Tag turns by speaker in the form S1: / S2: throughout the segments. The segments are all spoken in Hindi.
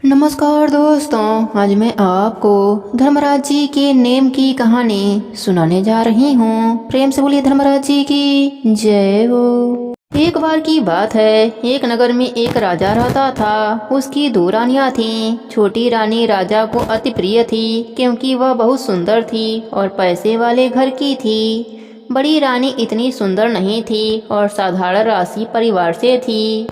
S1: नमस्कार दोस्तों, आज मैं आपको धर्मराज जी के नेम की कहानी सुनाने जा रही हूँ। प्रेम से बोलिए धर्मराज जी की जय हो। एक बार की बात है, एक नगर में एक राजा रहता था। उसकी दो रानियाँ थीं। छोटी रानी राजा को अति प्रिय थी क्योंकि वह बहुत सुंदर थी और पैसे वाले घर की थी। बड़ी रानी इतनी सुंदर नहीं थी और साधारण राशि परिवार से थी।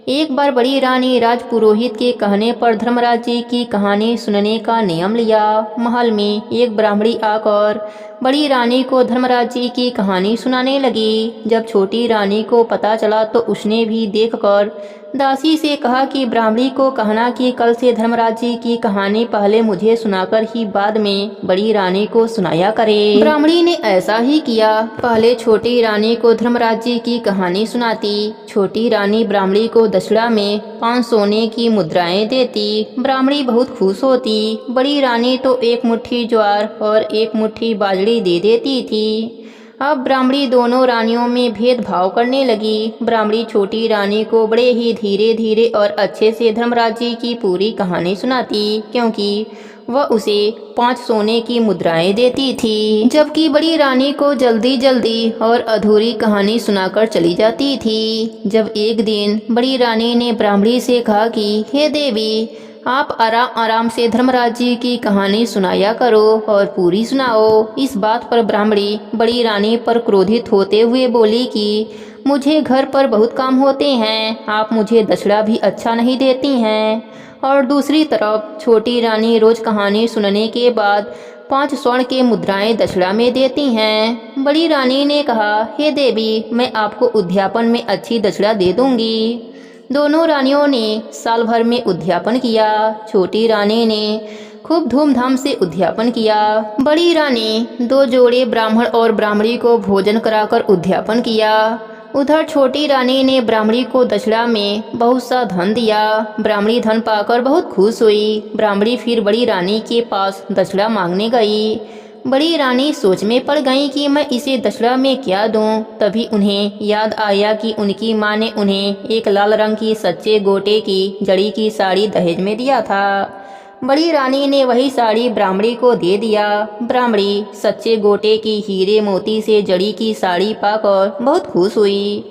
S1: एक बार बड़ी रानी राजपुरोहित के कहने पर धर्मराज जी की कहानी सुनने का नियम लिया। महल में एक ब्राह्मणी आकर बड़ी रानी को धर्मराज जी की कहानी सुनाने लगी। जब छोटी रानी को पता चला तो उसने भी देखकर दासी से कहा कि ब्राह्मणी को कहना कि कल से धर्मराज जी की कहानी पहले मुझे सुनाकर ही बाद में बड़ी रानी को सुनाया करे। ब्राह्मणी ने ऐसा ही किया। पहले छोटी रानी को धर्मराज जी की कहानी सुनाती। छोटी रानी ब्राह्मणी को दक्षिणा में 5 सोने की मुद्राएं देती। ब्राह्मणी बहुत खुश होती। बड़ी रानी तो एक मुट्ठी ज्वार और एक मुट्ठी बाजरी दे देती थी। अब ब्राह्मणी दोनों रानियों में भेदभाव करने लगी। ब्राह्मणी छोटी रानी को बड़े ही धीरे धीरे और अच्छे से धर्मराज जी की पूरी कहानी सुनाती क्योंकि वह उसे 5 सोने की मुद्राएं देती थी, जबकि बड़ी रानी को जल्दी जल्दी और अधूरी कहानी सुनाकर चली जाती थी। जब एक दिन बड़ी रानी ने ब्राह्मणी से कहा कि हे देवी, आप आराम आराम से धर्मराज जी की कहानी सुनाया करो और पूरी सुनाओ। इस बात पर ब्राह्मणी बड़ी रानी पर क्रोधित होते हुए बोली कि मुझे घर पर बहुत काम होते हैं, आप मुझे दक्षिणा भी अच्छा नहीं देती हैं। और दूसरी तरफ छोटी रानी रोज कहानी सुनने के बाद 5 स्वर्ण के मुद्राएं दक्षिणा में देती हैं। बड़ी रानी ने कहा, हे देवी, मैं आपको उद्यापन में अच्छी दक्षिणा दे दूंगी। दोनों रानियों ने साल भर में उद्यापन किया। छोटी रानी ने खूब धूमधाम से उद्यापन किया। बड़ी रानी 2 जोड़े ब्राह्मण और ब्राह्मणी को भोजन कराकर उद्यापन किया। उधर छोटी रानी ने ब्राह्मणी को दक्षिणा में बहुत सा धन दिया। ब्राह्मणी धन पाकर बहुत खुश हुई। ब्राह्मणी फिर बड़ी रानी के पास दक्षिणा मांगने गई। बड़ी रानी सोच में पड़ गई कि मैं इसे दक्षिणा में क्या दूं। तभी उन्हें याद आया कि उनकी माँ ने उन्हें एक लाल रंग की सच्चे गोटे की जड़ी की साड़ी दहेज में दिया था। बड़ी रानी ने वही साड़ी ब्राह्मणी को दे दिया। ब्राह्मणी सच्चे गोटे की हीरे मोती से जड़ी की साड़ी पाकर बहुत खुश हुई।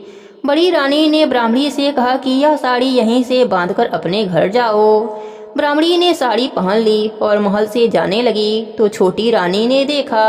S1: बड़ी रानी ने ब्राह्मणी से कहा कि यह साड़ी यहीं से बांधकर अपने घर जाओ। ब्राह्मणी ने साड़ी पहन ली और महल से जाने लगी तो छोटी रानी ने देखा।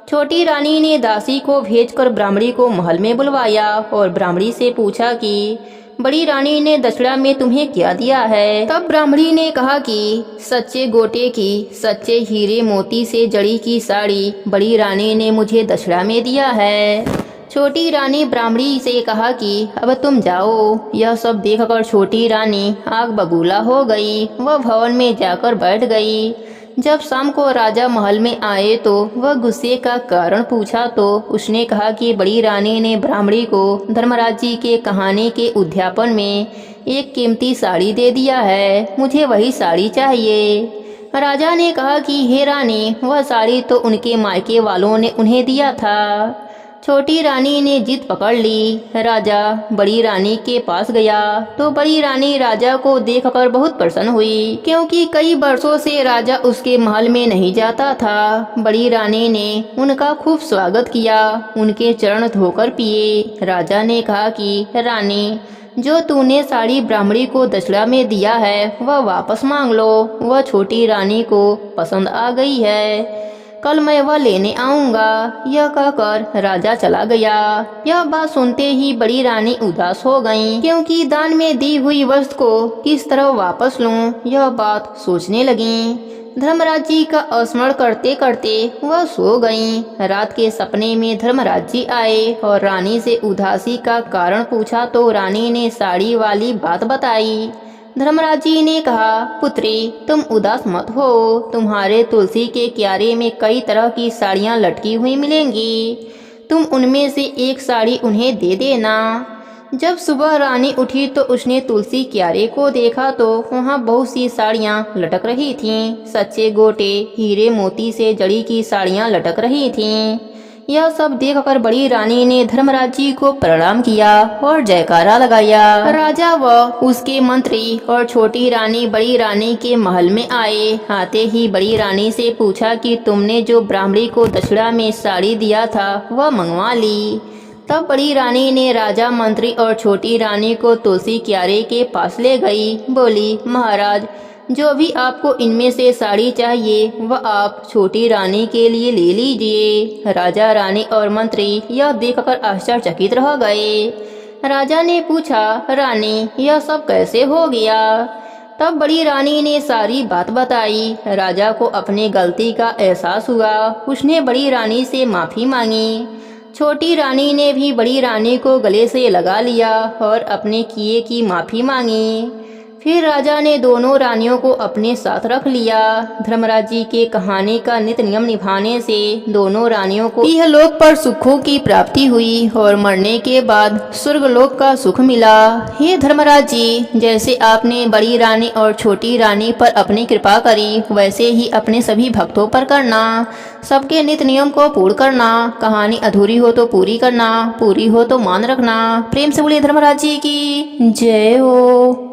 S1: छोटी रानी ने दासी को भेजकर ब्राह्मणी को महल में बुलवाया और ब्राह्मणी से पूछा कि बड़ी रानी ने दक्षिणा में तुम्हें क्या दिया है। तब ब्राह्मणी ने कहा कि सच्चे गोटे की सच्चे हीरे मोती से जड़ी की साड़ी बड़ी रानी ने मुझे दक्षिणा में दिया है। छोटी रानी ब्राह्मणी से कहा कि अब तुम जाओ। यह सब देखकर छोटी रानी आग बबूला हो गई। वह भवन में जाकर बैठ गई। जब शाम को राजा महल में आए तो वह गुस्से का कारण पूछा तो उसने कहा कि बड़ी रानी ने ब्राह्मणी को धर्मराज जी के कहानी के उद्यापन में एक कीमती साड़ी दे दिया है, मुझे वही साड़ी चाहिए। राजा ने कहा कि हे रानी, वह साड़ी तो उनके मायके वालों ने उन्हें दिया था। छोटी रानी ने जिद पकड़ ली। राजा बड़ी रानी के पास गया तो बड़ी रानी राजा को देखकर बहुत प्रसन्न हुई क्योंकि कई वर्षों से राजा उसके महल में नहीं जाता था। बड़ी रानी ने उनका खूब स्वागत किया, उनके चरण धोकर पिए। राजा ने कहा कि रानी, जो तूने साड़ी ब्राह्मणी को दक्षिणा में दिया है वह वापस मांग लो। वह छोटी रानी को पसंद आ गई है, कल मैं वह लेने आऊंगा। यह कहकर राजा चला गया। यह बात सुनते ही बड़ी रानी उदास हो गईं क्योंकि दान में दी हुई वस्तु को किस तरह वापस लूं, यह बात सोचने लगीं। धर्मराज जी का स्मरण करते करते वह सो गईं। रात के सपने में धर्मराज जी आए और रानी से उदासी का कारण पूछा तो रानी ने साड़ी वाली बात बताई। धर्मराज जी ने कहा, पुत्री, तुम उदास मत हो। तुम्हारे तुलसी के क्यारे में कई तरह की साड़ियाँ लटकी हुई मिलेंगी। तुम उनमें से एक साड़ी उन्हें दे देना। जब सुबह रानी उठी तो उसने तुलसी क्यारे को देखा तो वहाँ बहुत सी साड़ियाँ लटक रही थीं। सच्चे गोटे हीरे मोती से जड़ी की साड़ियाँ लटक रही थीं। यह सब देखकर बड़ी रानी ने धर्मराज जी को प्रणाम किया और जयकारा लगाया। राजा व उसके मंत्री और छोटी रानी बड़ी रानी के महल में आए। आते ही बड़ी रानी से पूछा कि तुमने जो ब्राह्मणी को दक्षिणा में साड़ी दिया था वह मंगवा ली। तब बड़ी रानी ने राजा, मंत्री और छोटी रानी को तुलसी क्यारे के पास ले गई। बोली, महाराज, जो भी आपको इनमें से साड़ी चाहिए वह आप छोटी रानी के लिए ले लीजिए। राजा, रानी और मंत्री यह देखकर आश्चर्यचकित रह गए। राजा ने पूछा, रानी, यह सब कैसे हो गया? तब बड़ी रानी ने सारी बात बताई। राजा को अपनी गलती का एहसास हुआ। उसने बड़ी रानी से माफ़ी मांगी। छोटी रानी ने भी बड़ी रानी को गले से लगा लिया और अपने किए की माफ़ी मांगी। फिर राजा ने दोनों रानियों को अपने साथ रख लिया। धर्मराज जी के कहानी का नित्य नियम निभाने से दोनों रानियों को इहलोक पर सुखों की प्राप्ति हुई और मरने के बाद स्वर्गलोक का सुख मिला। हे धर्मराज जी, जैसे आपने बड़ी रानी और छोटी रानी पर अपनी कृपा करी वैसे ही अपने सभी भक्तों पर करना। सबके नित्य नियम को पूर्ण करना। कहानी अधूरी हो तो पूरी करना, पूरी हो तो मान रखना। प्रेम से बोलिए धर्मराज जी की जय हो।